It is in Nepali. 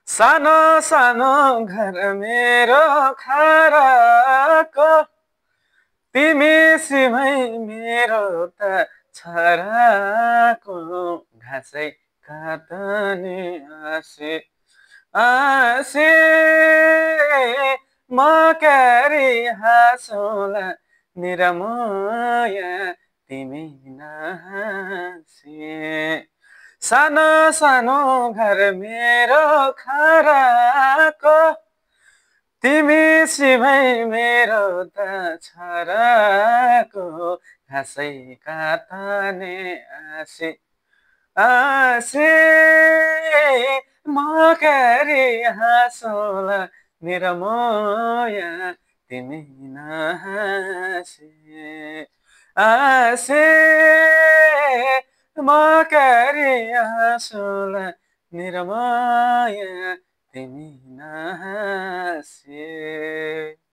सानो सानो घर मेरो खराको तिमी सिमै मेरो त छराको घाँसै काटने आसे आसे म क्यारी हाँसौला निरमोया तिमी नहाँसे सानो सानो घर मेरो खराको तिमी सिमै मेरो त छराको घाँसै काटने आसे आसे म क्यारी हाँसौला निरमोया तिमी नहाँसे आसे म क्यारी हाँसौला निरमोया तिमी नहाँसे